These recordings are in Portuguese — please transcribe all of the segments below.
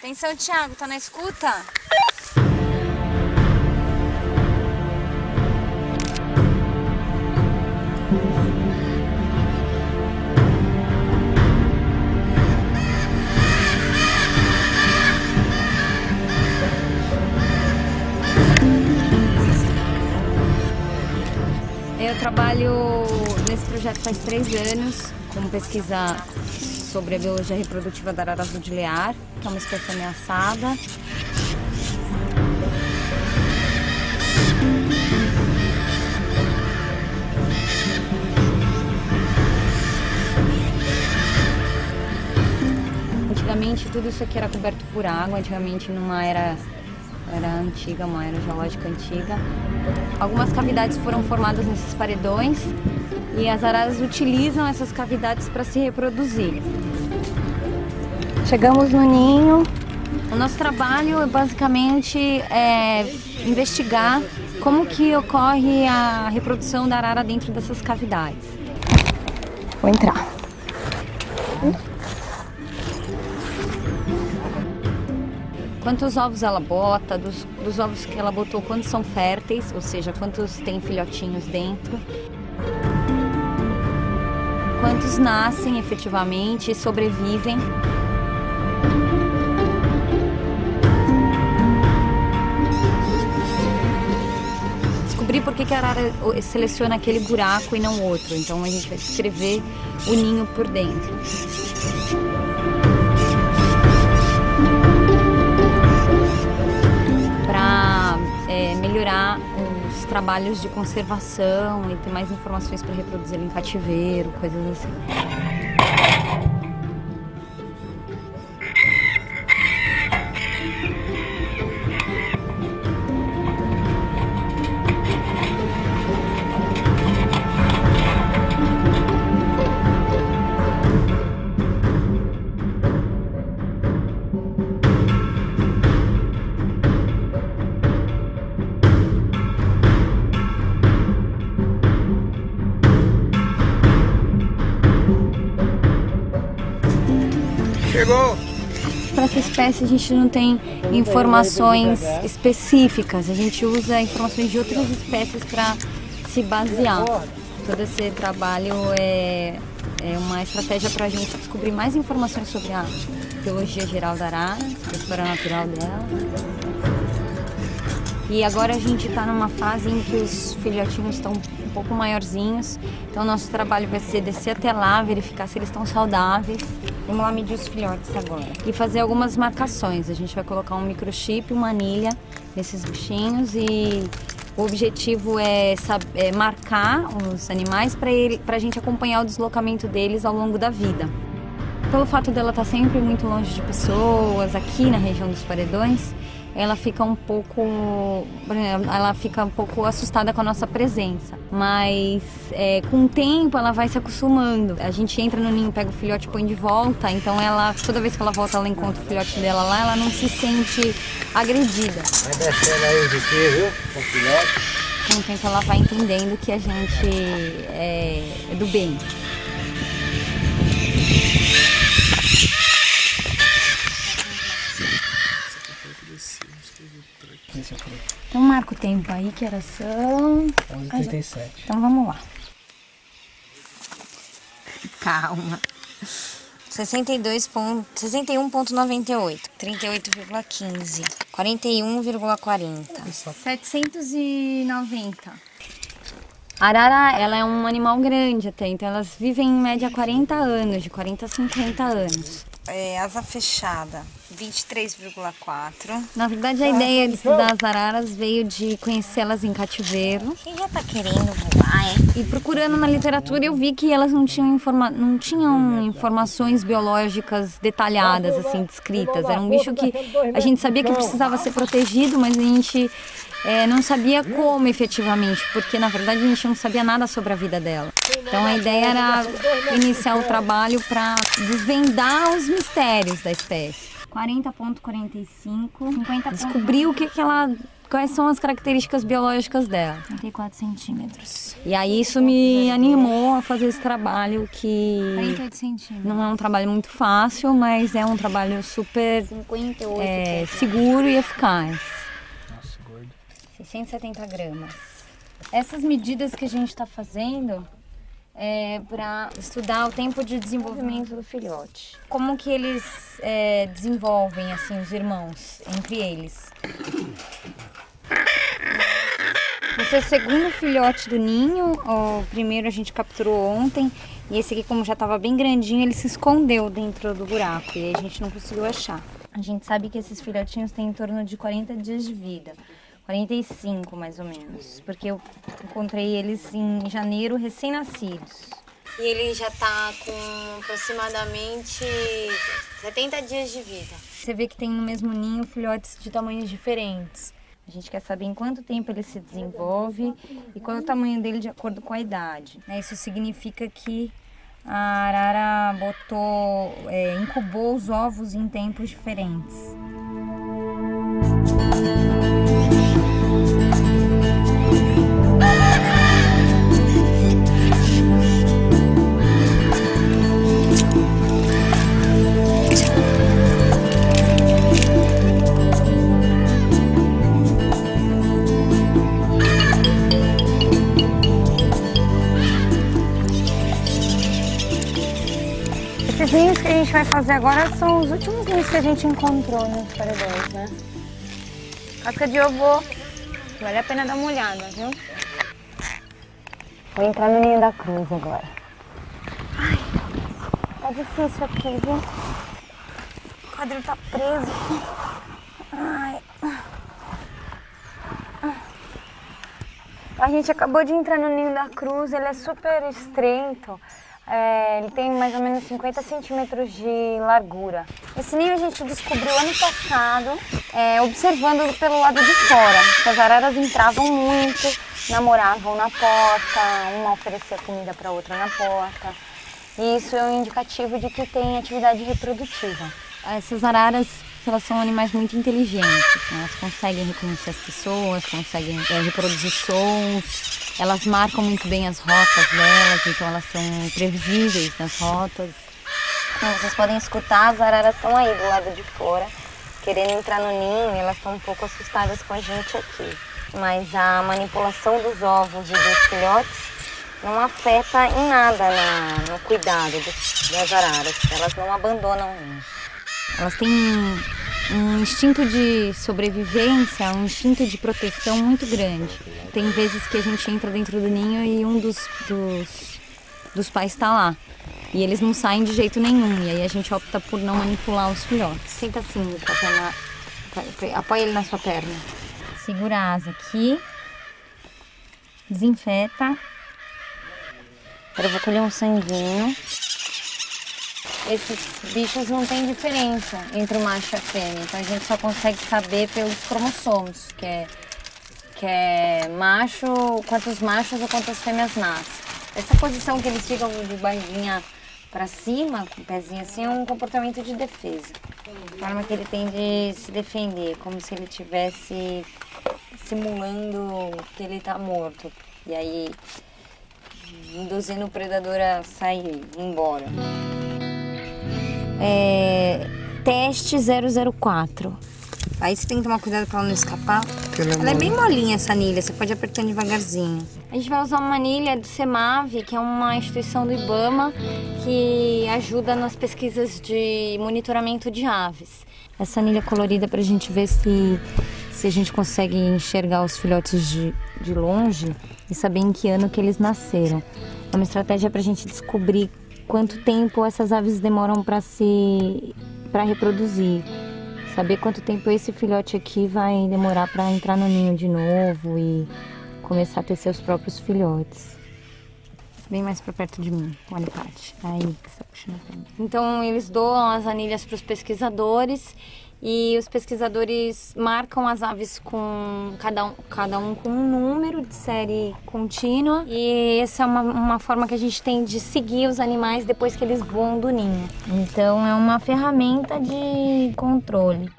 Atenção, Thiago, tá na escuta? Eu trabalho nesse projeto faz 3 anos, como pesquisa sobre a biologia reprodutiva da arara azul de Lear, que é uma espécie ameaçada. Antigamente tudo isso aqui era coberto por água, antigamente numa era antiga, uma era geológica antiga. Algumas cavidades foram formadas nesses paredões e as araras utilizam essas cavidades para se reproduzir. Chegamos no ninho. O nosso trabalho é basicamente investigar como que ocorre a reprodução da arara dentro dessas cavidades. Vou entrar. Quantos ovos ela bota, dos ovos que ela botou, quantos são férteis, ou seja, quantos tem filhotinhos dentro. Quantos nascem efetivamente e sobrevivem. Descobrir por que a arara seleciona aquele buraco e não outro. Então a gente vai descrever o ninho por dentro. Melhorar os trabalhos de conservação e ter mais informações para reproduzir em cativeiro, coisas assim. Chegou! Para essa espécie a gente não tem informações específicas, a gente usa informações de outras espécies para se basear. Todo esse trabalho é uma estratégia para a gente descobrir mais informações sobre a biologia geral da arara, a história natural dela. E agora a gente está numa fase em que os filhotinhos estão um pouco maiorzinhos, então nosso trabalho vai ser descer até lá, verificar se eles estão saudáveis. Vamos lá medir os filhotes agora. E fazer algumas marcações. A gente vai colocar um microchip, uma anilha nesses bichinhos e o objetivo é marcar os animais para a gente acompanhar o deslocamento deles ao longo da vida. Pelo fato dela estar sempre muito longe de pessoas, aqui na região dos paredões, ela fica um pouco assustada com a nossa presença, mas com o tempo ela vai se acostumando. A gente entra no ninho, pega o filhote e põe de volta, então toda vez que ela volta, ela encontra o filhote dela lá, ela não se sente agredida. Vai descendo aí os aqui, viu? Com o filhote. Com o tempo ela vai entendendo que a gente é do bem. Então marca o tempo aí, que horas são? 11h37. Então vamos lá. Calma. 61,98, 38,15, 41,40, 790. A arara, ela é um animal grande até, então elas vivem em média 40 anos, de 40 a 50 anos. Asa fechada, 23,4. Na verdade, a ideia de estudar as araras veio de conhecê-las em cativeiro. Quem já tá querendo voar, E procurando na literatura, eu vi que elas não tinham informações biológicas detalhadas, assim, descritas. Era um bicho que a gente sabia que precisava ser protegido, mas a gente não sabia como efetivamente, porque na verdade a gente não sabia nada sobre a vida dela. Então a ideia era iniciar o trabalho para desvendar os mistérios da espécie. 40,45, 50. Descobrir quais são as características biológicas dela. 34 centímetros. E aí isso me animou a fazer esse trabalho que 48 centímetros. Não é um trabalho muito fácil, mas é um trabalho super 58. seguro e eficaz. Nossa, gordo. 670 gramas. Essas medidas que a gente está fazendo é para estudar o tempo de desenvolvimento do filhote. Como que eles desenvolvem, assim, os irmãos, entre eles. Esse é o segundo filhote do ninho. O primeiro a gente capturou ontem. E esse aqui, como já estava bem grandinho, ele se escondeu dentro do buraco. E aí a gente não conseguiu achar. A gente sabe que esses filhotinhos têm em torno de 40 dias de vida. 45 mais ou menos, porque eu encontrei eles em janeiro recém-nascidos. E ele já tá com aproximadamente 70 dias de vida. Você vê que tem no mesmo ninho filhotes de tamanhos diferentes. A gente quer saber em quanto tempo ele se desenvolve e qual é o tamanho dele de acordo com a idade. Isso significa que a arara incubou os ovos em tempos diferentes. Esses ninhos que a gente vai fazer agora são os últimos ninhos que a gente encontrou nos paredões, né? Casca de ovo, vale a pena dar uma olhada, viu? Vou entrar no ninho da cruz agora. Ai, tá difícil aqui, viu? O quadril tá preso. Ai. A gente acabou de entrar no ninho da cruz, ele é super estreito. Ele tem mais ou menos 50 centímetros de largura. Esse ninho a gente descobriu ano passado, observando pelo lado de fora. As araras entravam muito, namoravam na porta, uma oferecia comida para outra na porta. E isso é um indicativo de que tem atividade reprodutiva. Essas araras, elas são animais muito inteligentes, né? Elas conseguem reconhecer as pessoas, conseguem reproduzir sons. Elas marcam muito bem as rotas delas, então elas são previsíveis nas rotas. Como vocês podem escutar, as araras estão aí do lado de fora, querendo entrar no ninho, e elas estão um pouco assustadas com a gente aqui. Mas a manipulação dos ovos e dos filhotes não afeta em nada no cuidado das araras. Elas não abandonam o ninho. Elas têm um instinto de sobrevivência, um instinto de proteção muito grande. Tem vezes que a gente entra dentro do ninho e um dos pais está lá. E eles não saem de jeito nenhum. E aí a gente opta por não manipular os filhotes. Senta assim, apoia ele na sua perna. Segura a asa aqui. Desinfeta. Agora eu vou colher um sanguinho. Esses bichos não tem diferença entre o macho e a fêmea, então a gente só consegue saber pelos cromossomos, que é macho, quantos machos ou quantas fêmeas nascem. Essa posição que eles ficam de barriguinha para cima, com o pezinho assim, é um comportamento de defesa. A forma que ele tem de se defender, como se ele estivesse simulando que ele está morto. E aí, induzindo o predador a sair, embora. Teste 004. Aí você tem que tomar cuidado para ela não escapar. Ela é bem molinha, essa anilha, você pode ir apertando devagarzinho. A gente vai usar uma anilha do CEMAV, que é uma instituição do IBAMA que ajuda nas pesquisas de monitoramento de aves. Essa anilha colorida para a gente ver se a gente consegue enxergar os filhotes de longe e saber em que ano que eles nasceram. É uma estratégia para a gente descobrir quanto tempo essas aves demoram para reproduzir. saber quanto tempo esse filhote aqui vai demorar para entrar no ninho de novo e começar a ter seus próprios filhotes. Bem mais para perto de mim, olha, Paty. Aí, que você tá puxando pra mim. Então, eles doam as anilhas para os pesquisadores e os pesquisadores marcam as aves com cada um com um número de série contínua. E essa é uma forma que a gente tem de seguir os animais depois que eles voam do ninho. Então, é uma ferramenta de controle.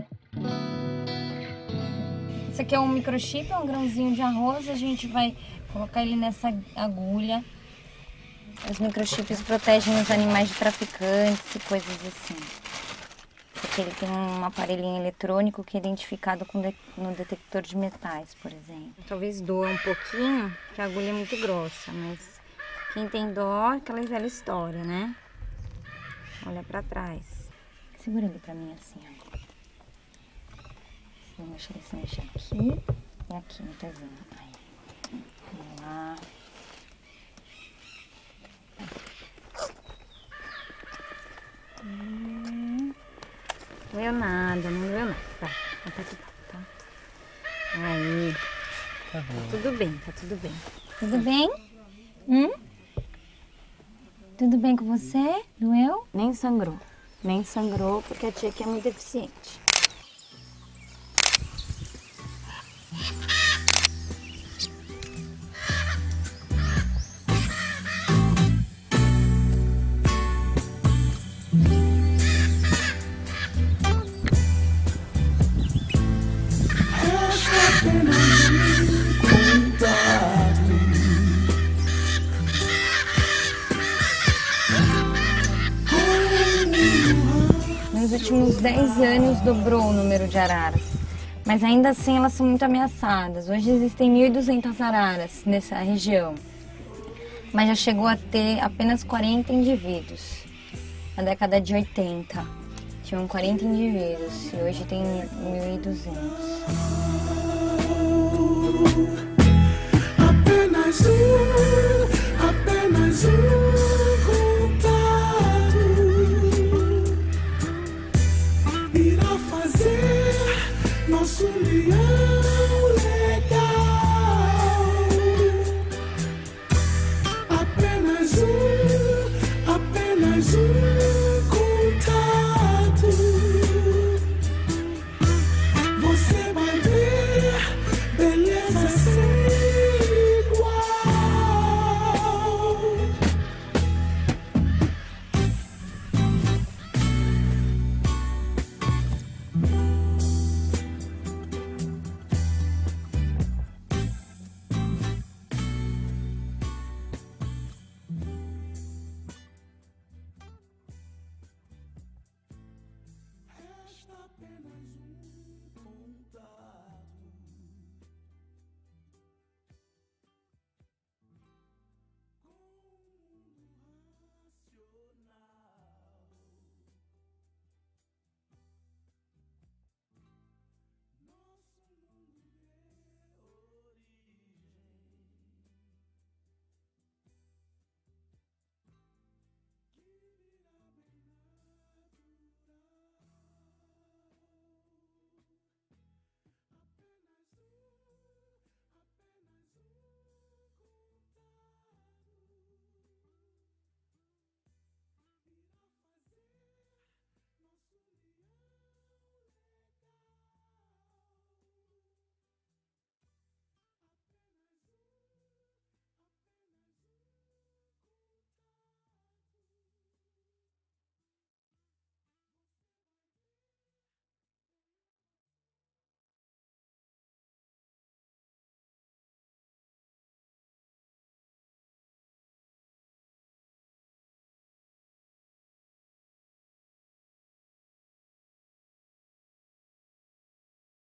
Esse aqui é um microchip, é um grãozinho de arroz. A gente vai colocar ele nessa agulha. Os microchips protegem os animais de traficantes e coisas assim. Porque ele tem um aparelhinho eletrônico que é identificado no detector de metais, por exemplo. Talvez doa um pouquinho, porque a agulha é muito grossa, mas quem tem dó, aquela velha história, né? Olha pra trás. Segura ele pra mim assim, ó. Deixa ele se mexer aqui e aqui no pezinho. Aí. Vamos lá. Não doeu nada, não doeu nada. Tá, tá. Aí. Tá bom. Tudo bem, tá tudo bem. Tudo bem? Tudo bem com você? Doeu? Nem sangrou. Nem sangrou porque a tia aqui é muito eficiente. Nos últimos 10 anos dobrou o número de araras, mas ainda assim elas são muito ameaçadas. Hoje existem 1.200 araras nessa região, mas já chegou a ter apenas 40 indivíduos. Na década de 80 tinham 40 indivíduos e hoje tem 1.200.